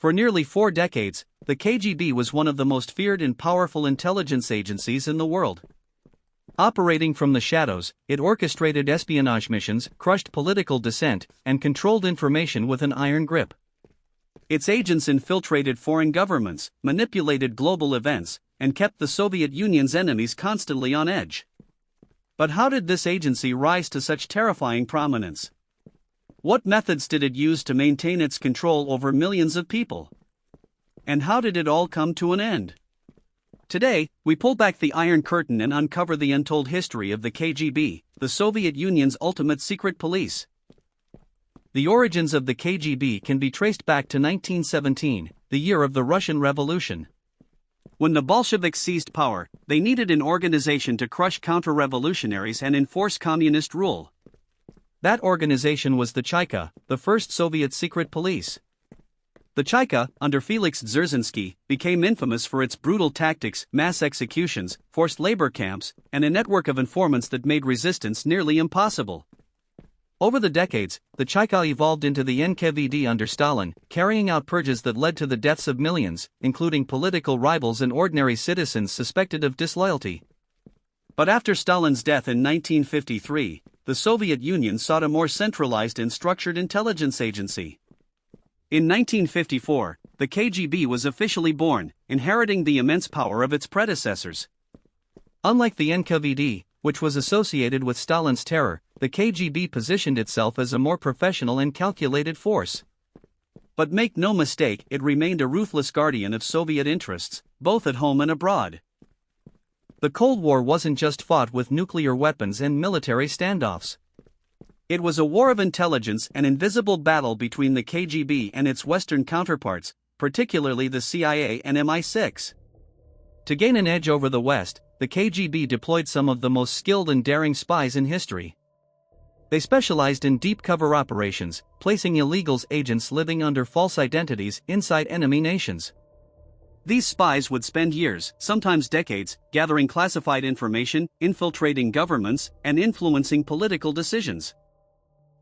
For nearly 4 decades, the KGB was one of the most feared and powerful intelligence agencies in the world. Operating from the shadows, it orchestrated espionage missions, crushed political dissent, and controlled information with an iron grip. Its agents infiltrated foreign governments, manipulated global events, and kept the Soviet Union's enemies constantly on edge. But how did this agency rise to such terrifying prominence? What methods did it use to maintain its control over millions of people? And how did it all come to an end? Today, we pull back the Iron Curtain and uncover the untold history of the KGB, the Soviet Union's ultimate secret police. The origins of the KGB can be traced back to 1917, the year of the Russian Revolution. When the Bolsheviks seized power, they needed an organization to crush counter-revolutionaries and enforce communist rule. That organization was the Chaika, the first Soviet secret police. The Chaika, under Felix Dzerzhinsky, became infamous for its brutal tactics, mass executions, forced labor camps, and a network of informants that made resistance nearly impossible. Over the decades, the Chaika evolved into the NKVD under Stalin, carrying out purges that led to the deaths of millions, including political rivals and ordinary citizens suspected of disloyalty. But after Stalin's death in 1953, the Soviet Union sought a more centralized and structured intelligence agency. In 1954, the KGB was officially born, inheriting the immense power of its predecessors. Unlike the NKVD, which was associated with Stalin's terror, the KGB positioned itself as a more professional and calculated force. But make no mistake, it remained a ruthless guardian of Soviet interests, both at home and abroad. The Cold War wasn't just fought with nuclear weapons and military standoffs. It was a war of intelligence, an invisible battle between the KGB and its Western counterparts, particularly the CIA and MI6. To gain an edge over the West, the KGB deployed some of the most skilled and daring spies in history. They specialized in deep cover operations, placing illegal agents living under false identities inside enemy nations. These spies would spend years, sometimes decades, gathering classified information, infiltrating governments, and influencing political decisions.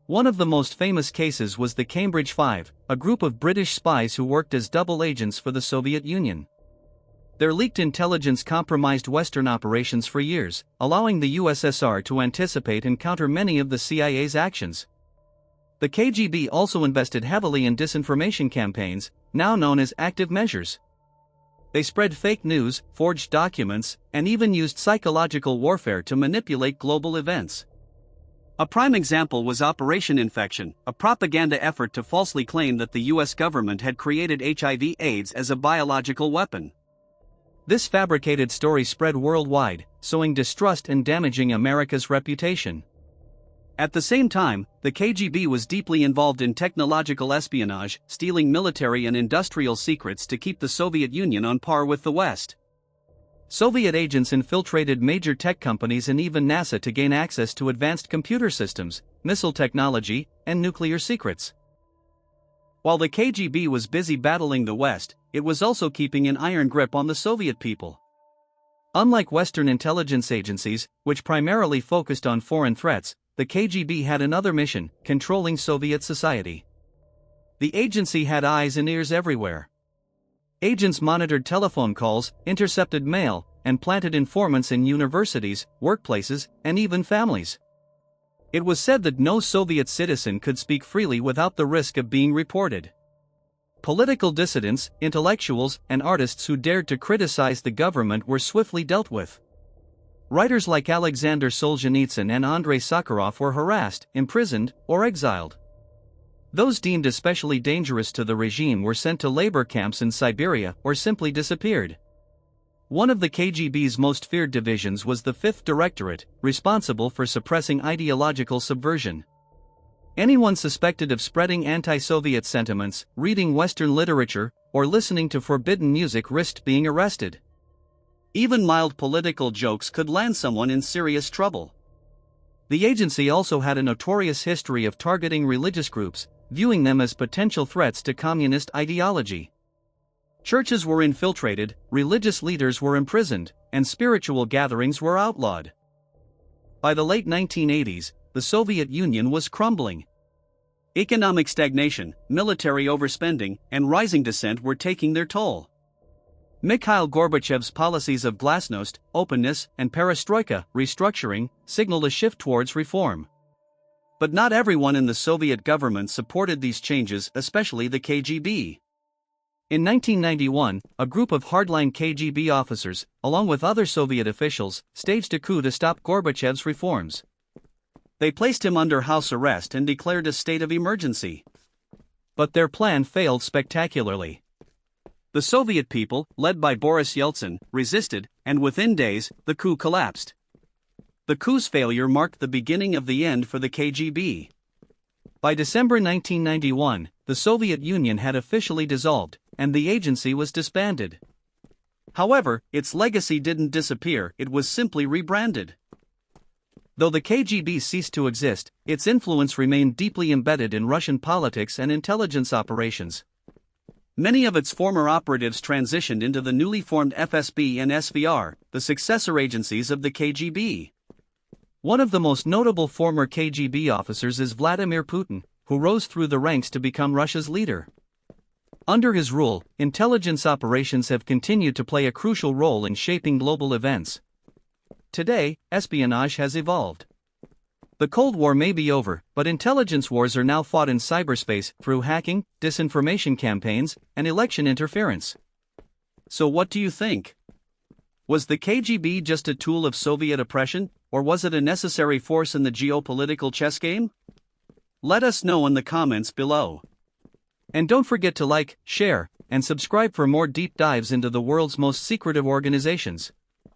One of the most famous cases was the Cambridge Five, a group of British spies who worked as double agents for the Soviet Union. Their leaked intelligence compromised Western operations for years, allowing the USSR to anticipate and counter many of the CIA's actions. The KGB also invested heavily in disinformation campaigns, now known as active measures. They spread fake news, forged documents, and even used psychological warfare to manipulate global events. A prime example was Operation Infection, a propaganda effort to falsely claim that the US government had created HIV/AIDS as a biological weapon. This fabricated story spread worldwide, sowing distrust and damaging America's reputation. At the same time, the KGB was deeply involved in technological espionage, stealing military and industrial secrets to keep the Soviet Union on par with the West. Soviet agents infiltrated major tech companies and even NASA to gain access to advanced computer systems, missile technology, and nuclear secrets. While the KGB was busy battling the West, it was also keeping an iron grip on the Soviet people. Unlike Western intelligence agencies, which primarily focused on foreign threats, the KGB had another mission: controlling Soviet society. The agency had eyes and ears everywhere. Agents monitored telephone calls, intercepted mail, and planted informants in universities, workplaces, and even families. It was said that no Soviet citizen could speak freely without the risk of being reported. Political dissidents, intellectuals, and artists who dared to criticize the government were swiftly dealt with. Writers like Alexander Solzhenitsyn and Andrei Sakharov were harassed, imprisoned, or exiled. Those deemed especially dangerous to the regime were sent to labor camps in Siberia or simply disappeared. One of the KGB's most feared divisions was the Fifth Directorate, responsible for suppressing ideological subversion. Anyone suspected of spreading anti-Soviet sentiments, reading Western literature, or listening to forbidden music risked being arrested. Even mild political jokes could land someone in serious trouble. The agency also had a notorious history of targeting religious groups, viewing them as potential threats to communist ideology. Churches were infiltrated, religious leaders were imprisoned, and spiritual gatherings were outlawed. By the late 1980s, the Soviet Union was crumbling. Economic stagnation, military overspending, and rising dissent were taking their toll. Mikhail Gorbachev's policies of glasnost, openness, and perestroika, restructuring, signaled a shift towards reform. But not everyone in the Soviet government supported these changes, especially the KGB. In 1991, a group of hardline KGB officers, along with other Soviet officials, staged a coup to stop Gorbachev's reforms. They placed him under house arrest and declared a state of emergency. But their plan failed spectacularly. The Soviet people, led by Boris Yeltsin, resisted, and within days, the coup collapsed. The coup's failure marked the beginning of the end for the KGB. By December 1991, the Soviet Union had officially dissolved, and the agency was disbanded. However, its legacy didn't disappear, it was simply rebranded. Though the KGB ceased to exist, its influence remained deeply embedded in Russian politics and intelligence operations. Many of its former operatives transitioned into the newly formed FSB and SVR, the successor agencies of the KGB. One of the most notable former KGB officers is Vladimir Putin, who rose through the ranks to become Russia's leader. Under his rule, intelligence operations have continued to play a crucial role in shaping global events. Today, espionage has evolved. The Cold War may be over, but intelligence wars are now fought in cyberspace through hacking, disinformation campaigns, and election interference. So what do you think? Was the KGB just a tool of Soviet oppression, or was it a necessary force in the geopolitical chess game? Let us know in the comments below. And don't forget to like, share, and subscribe for more deep dives into the world's most secretive organizations.